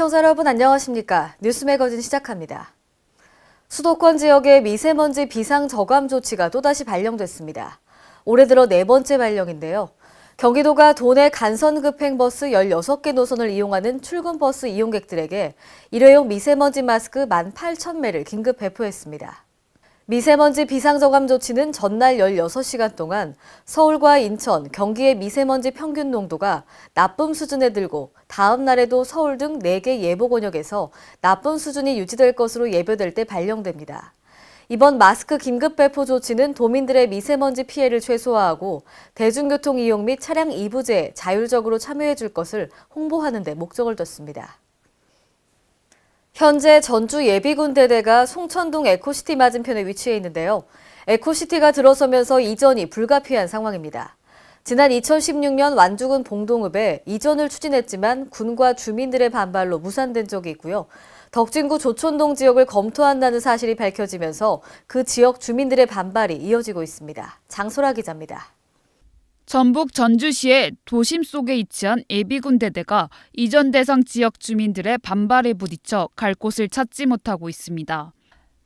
시청자 여러분 안녕하십니까? 뉴스 매거진 시작합니다. 수도권 지역의 미세먼지 비상 저감 조치가 또다시 발령됐습니다. 올해 들어 네 번째 발령인데요. 경기도가 도내 간선급행버스 16개 노선을 이용하는 출근버스 이용객들에게 일회용 미세먼지 마스크 18,000매를 긴급 배포했습니다. 미세먼지 비상저감 조치는 전날 16시간 동안 서울과 인천, 경기의 미세먼지 평균 농도가 나쁨 수준에 들고 다음 날에도 서울 등 4개 예보권역에서 나쁨 수준이 유지될 것으로 예보될 때 발령됩니다. 이번 마스크 긴급 배포 조치는 도민들의 미세먼지 피해를 최소화하고 대중교통 이용 및 차량 이부제에 자율적으로 참여해 줄 것을 홍보하는 데 목적을 뒀습니다. 현재 전주 예비군대대가 송천동 에코시티 맞은편에 위치해 있는데요. 에코시티가 들어서면서 이전이 불가피한 상황입니다. 지난 2016년 완주군 봉동읍에 이전을 추진했지만 군과 주민들의 반발로 무산된 적이 있고요. 덕진구 조촌동 지역을 검토한다는 사실이 밝혀지면서 그 지역 주민들의 반발이 이어지고 있습니다. 장소라 기자입니다. 전북 전주시의 도심 속에 위치한 예비군대대가 이전 대상 지역 주민들의 반발에 부딪혀 갈 곳을 찾지 못하고 있습니다.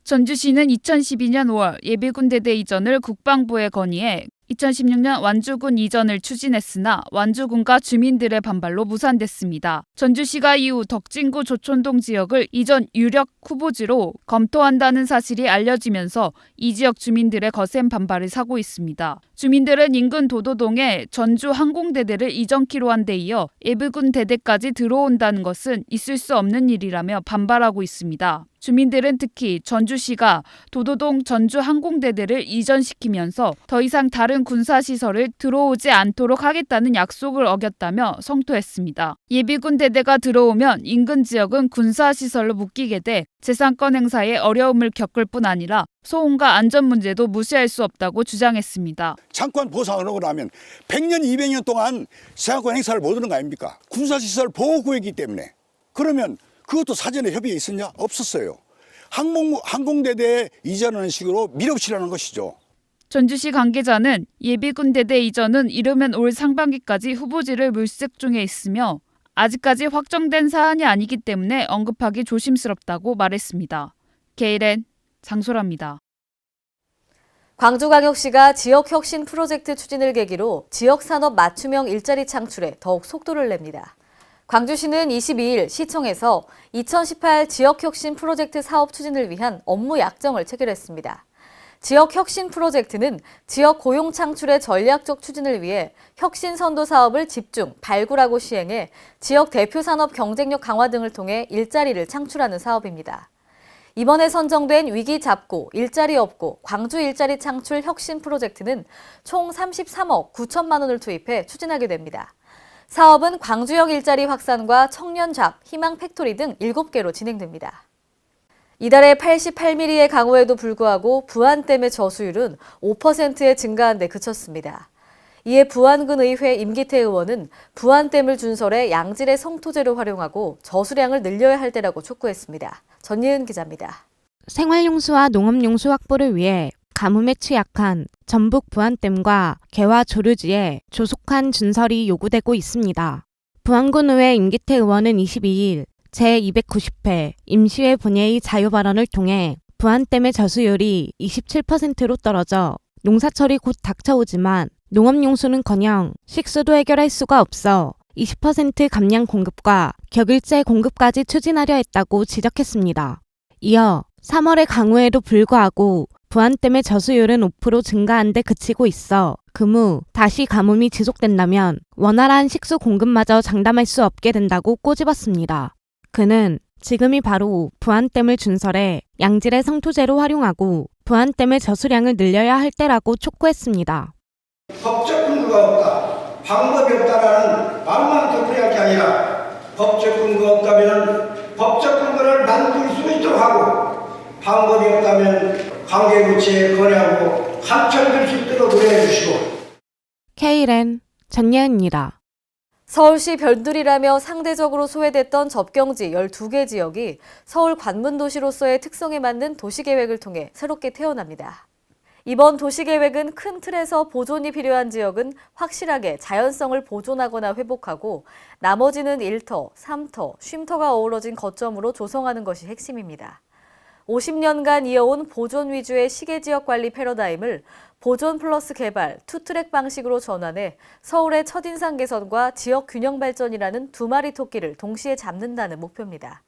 전주시는 2012년 5월 예비군대대 이전을 국방부에 건의해 2016년 완주군 이전을 추진했으나 완주군과 주민들의 반발로 무산됐습니다. 전주시가 이후 덕진구 조촌동 지역을 이전 유력 후보지로 검토한다는 사실이 알려지면서 이 지역 주민들의 거센 반발을 사고 있습니다. 주민들은 인근 도도동에 전주 항공대대를 이전키로 한 데 이어 예비군 대대까지 들어온다는 것은 있을 수 없는 일이라며 반발하고 있습니다. 주민들은 특히 전주시가 도도동 전주 항공대대를 이전시키면서 더 이상 다른 군사시설을 들어오지 않도록 하겠다는 약속을 어겼다며 성토했습니다. 예비군 대대가 들어오면 인근 지역은 군사시설로 묶이게 돼 재산권 행사에 어려움을 겪을 뿐 아니라 소음과 안전 문제도 무시할 수 없다고 주장했습니다. 장관 보상을 하고 나면 100년, 200년 동안 재산권 행사를 못 하는 거 아닙니까? 군사시설 보호구역이기 때문에. 그러면 그것도 사전에 협의에 있었냐? 없었어요. 항공대대 이전하는 식으로 밀어붙이라는 것이죠. 전주시 관계자는 예비군 대대 이전은 이르면 올 상반기까지 후보지를 물색 중에 있으며 아직까지 확정된 사안이 아니기 때문에 언급하기 조심스럽다고 말했습니다. KLN 장소라입니다. 광주광역시가 지역혁신 프로젝트 추진을 계기로 지역산업 맞춤형 일자리 창출에 더욱 속도를 냅니다. 광주시는 22일 시청에서 2018 지역혁신 프로젝트 사업 추진을 위한 업무 약정을 체결했습니다. 지역혁신 프로젝트는 지역 고용 창출의 전략적 추진을 위해 혁신 선도 사업을 집중, 발굴하고 시행해 지역 대표 산업 경쟁력 강화 등을 통해 일자리를 창출하는 사업입니다. 이번에 선정된 위기 잡고, 일자리 없고, 광주 일자리 창출 혁신 프로젝트는 총 33억 9천만 원을 투입해 추진하게 됩니다. 사업은 광주역 일자리 확산과 청년 잡, 희망 팩토리 등 7개로 진행됩니다. 이달에 88mm의 강우에도 불구하고 부안댐의 저수율은 5%에 증가한 데 그쳤습니다. 이에 부안군 의회 임기태 의원은 부안댐을 준설해 양질의 성토제로 활용하고 저수량을 늘려야 할 때라고 촉구했습니다. 전예은 기자입니다. 생활용수와 농업용수 확보를 위해 가뭄에 취약한 전북 부안댐과 개화 조류지에 조속한 준설이 요구되고 있습니다. 부안군 의회 임기태 의원은 22일 제290회 임시회 본회의 자유발언을 통해 부안댐의 저수율이 27%로 떨어져 농사철이 곧 닥쳐오지만 농업용수는커녕 식수도 해결할 수가 없어 20% 감량 공급과 격일제 공급까지 추진하려 했다고 지적했습니다. 이어 3월의 강우에도 불구하고 부안댐의 저수율은 5% 증가한 데 그치고 있어 그무 다시 가뭄이 지속된다면 원활한 식수 공급마저 장담할 수 없게 된다고 꼬집었습니다. 그는 지금이 바로 부안댐을 준설해 양질의 성토제로 활용하고 부안댐의 저수량을 늘려야 할 때라고 촉구했습니다. 법적 근거가 없다, 방법이 없다라는 말만 덮어야 할 게 아니라 법적 근거가 없다면 법적 근거를 만들 수 있도록 하고 방법이 없다면 관계부처에 건의하고 감찰될 수 있도록 노력해 주시고. KLN 전예은입니다. 서울시 별들이라며 상대적으로 소외됐던 접경지 12개 지역이 서울 관문도시로서의 특성에 맞는 도시계획을 통해 새롭게 태어납니다. 이번 도시계획은 큰 틀에서 보존이 필요한 지역은 확실하게 자연성을 보존하거나 회복하고 나머지는 일터, 삼터, 쉼터가 어우러진 거점으로 조성하는 것이 핵심입니다. 50년간 이어온 보존 위주의 시계지역 관리 패러다임을 보존 플러스 개발, 투트랙 방식으로 전환해 서울의 첫인상 개선과 지역 균형 발전이라는 두 마리 토끼를 동시에 잡는다는 목표입니다.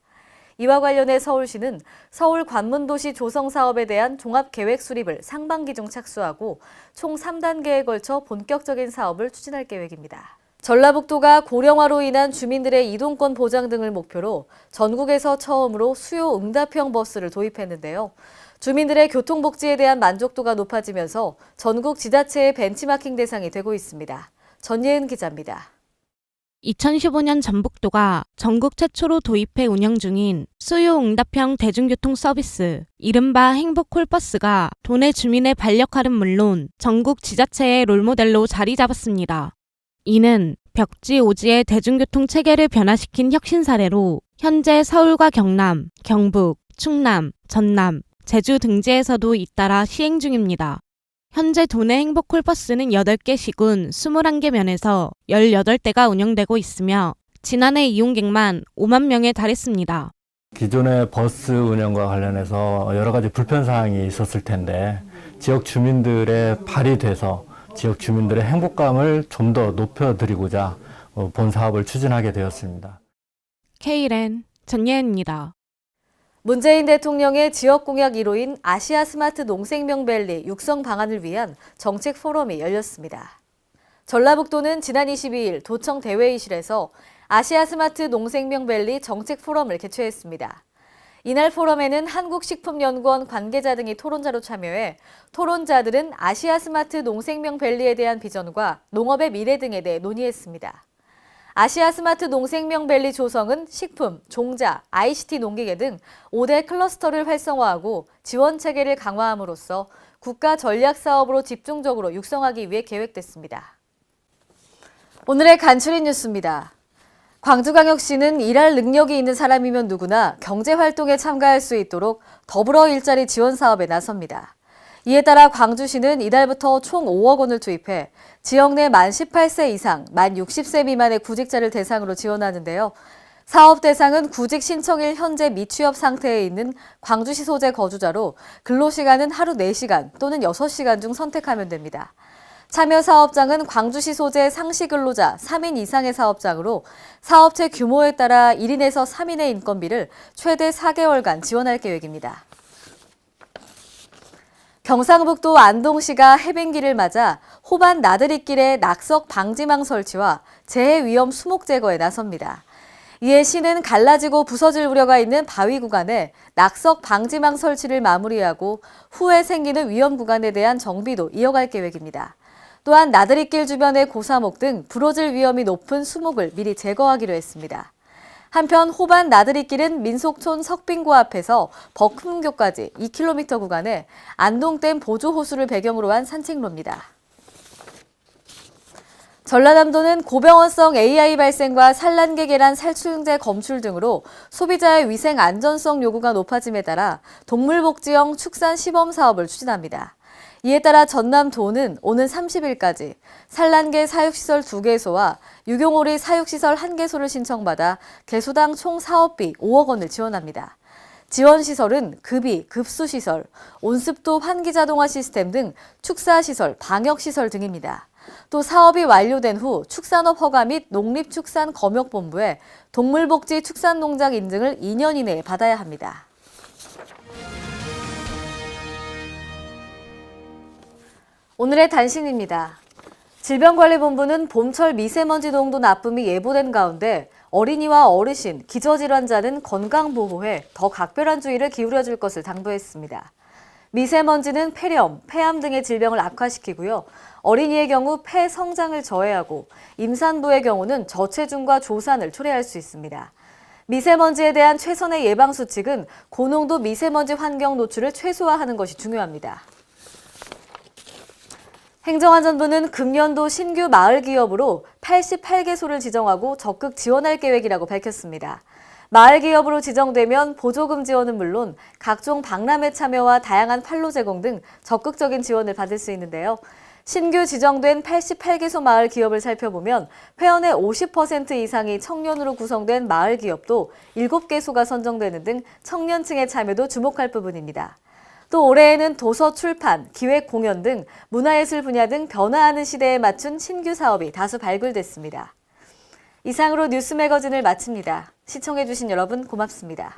이와 관련해 서울시는 서울 관문도시 조성 사업에 대한 종합계획 수립을 상반기 중 착수하고 총 3단계에 걸쳐 본격적인 사업을 추진할 계획입니다. 전라북도가 고령화로 인한 주민들의 이동권 보장 등을 목표로 전국에서 처음으로 수요 응답형 버스를 도입했는데요. 주민들의 교통복지에 대한 만족도가 높아지면서 전국 지자체의 벤치마킹 대상이 되고 있습니다. 전예은 기자입니다. 2015년 전북도가 전국 최초로 도입해 운영 중인 수요응답형 대중교통 서비스, 이른바 행복콜버스가 도내 주민의 반역할은 물론 전국 지자체의 롤모델로 자리 잡았습니다. 이는 벽지 오지의 대중교통 체계를 변화시킨 혁신 사례로 현재 서울과 경남, 경북, 충남, 전남, 제주 등지에서도 잇따라 시행 중입니다. 현재 도내 행복콜버스는 8개 시군 21개 면에서 18대가 운영되고 있으며 지난해 이용객만 5만 명에 달했습니다. 기존의 버스 운영과 관련해서 여러 가지 불편사항이 있었을 텐데 지역 주민들의 발휘돼서 지역 주민들의 행복감을 좀 더 높여드리고자 본 사업을 추진하게 되었습니다. K랜 전예은입니다. 문재인 대통령의 지역 공약 1호인 아시아 스마트 농생명밸리 육성 방안을 위한 정책 포럼이 열렸습니다. 전라북도는 지난 22일 도청 대회의실에서 아시아 스마트 농생명밸리 정책 포럼을 개최했습니다. 이날 포럼에는 한국식품연구원 관계자 등이 토론자로 참여해 토론자들은 아시아 스마트 농생명밸리에 대한 비전과 농업의 미래 등에 대해 논의했습니다. 아시아 스마트 농생명밸리 조성은 식품, 종자, ICT 농기계 등 5대 클러스터를 활성화하고 지원 체계를 강화함으로써 국가 전략 사업으로 집중적으로 육성하기 위해 계획됐습니다. 오늘의 간추린 뉴스입니다. 광주광역시는 일할 능력이 있는 사람이면 누구나 경제활동에 참가할 수 있도록 더불어 일자리 지원 사업에 나섭니다. 이에 따라 광주시는 이달부터 총 5억 원을 투입해 지역 내 만 18세 이상, 만 60세 미만의 구직자를 대상으로 지원하는데요. 사업 대상은 구직 신청일 현재 미취업 상태에 있는 광주시 소재 거주자로 근로시간은 하루 4시간 또는 6시간 중 선택하면 됩니다. 참여 사업장은 광주시 소재 상시 근로자 3인 이상의 사업장으로 사업체 규모에 따라 1인에서 3인의 인건비를 최대 4개월간 지원할 계획입니다. 경상북도 안동시가 해변기를 맞아 호반 나들이길에 낙석 방지망 설치와 재해 위험 수목 제거에 나섭니다. 이에 시는 갈라지고 부서질 우려가 있는 바위 구간에 낙석 방지망 설치를 마무리하고 후에 생기는 위험 구간에 대한 정비도 이어갈 계획입니다. 또한 나들이길 주변의 고사목 등 부러질 위험이 높은 수목을 미리 제거하기로 했습니다. 한편 호반 나들이길은 민속촌 석빙고 앞에서 버금교까지 2km 구간에 안동댐 보조호수를 배경으로 한 산책로입니다. 전라남도는 고병원성 AI 발생과 산란계 계란 살충제 검출 등으로 소비자의 위생 안전성 요구가 높아짐에 따라 동물복지형 축산 시범 사업을 추진합니다. 이에 따라 전남도는 오는 30일까지 산란계 사육시설 2개소와 유경오리 사육시설 1개소를 신청받아 개소당 총 사업비 5억 원을 지원합니다. 지원시설은 급이, 급수시설, 온습도 환기자동화 시스템 등 축사시설, 방역시설 등입니다. 또 사업이 완료된 후 축산업 허가 및 농립축산검역본부에 동물복지 축산농장 인증을 2년 이내에 받아야 합니다. 오늘의 단신입니다. 질병관리본부는 봄철 미세먼지 농도 나쁨이 예보된 가운데 어린이와 어르신, 기저질환자는 건강보호에 더 각별한 주의를 기울여줄 것을 당부했습니다. 미세먼지는 폐렴, 폐암 등의 질병을 악화시키고요. 어린이의 경우 폐 성장을 저해하고 임산부의 경우는 저체중과 조산을 초래할 수 있습니다. 미세먼지에 대한 최선의 예방수칙은 고농도 미세먼지 환경 노출을 최소화하는 것이 중요합니다. 행정안전부는 금년도 신규 마을 기업으로 88개소를 지정하고 적극 지원할 계획이라고 밝혔습니다. 마을 기업으로 지정되면 보조금 지원은 물론 각종 박람회 참여와 다양한 판로 제공 등 적극적인 지원을 받을 수 있는데요. 신규 지정된 88개소 마을 기업을 살펴보면 회원의 50% 이상이 청년으로 구성된 마을 기업도 7개소가 선정되는 등 청년층의 참여도 주목할 부분입니다. 또 올해에는 도서 출판, 기획 공연 등 문화예술 분야 등 변화하는 시대에 맞춘 신규 사업이 다수 발굴됐습니다. 이상으로 뉴스 매거진을 마칩니다. 시청해주신 여러분 고맙습니다.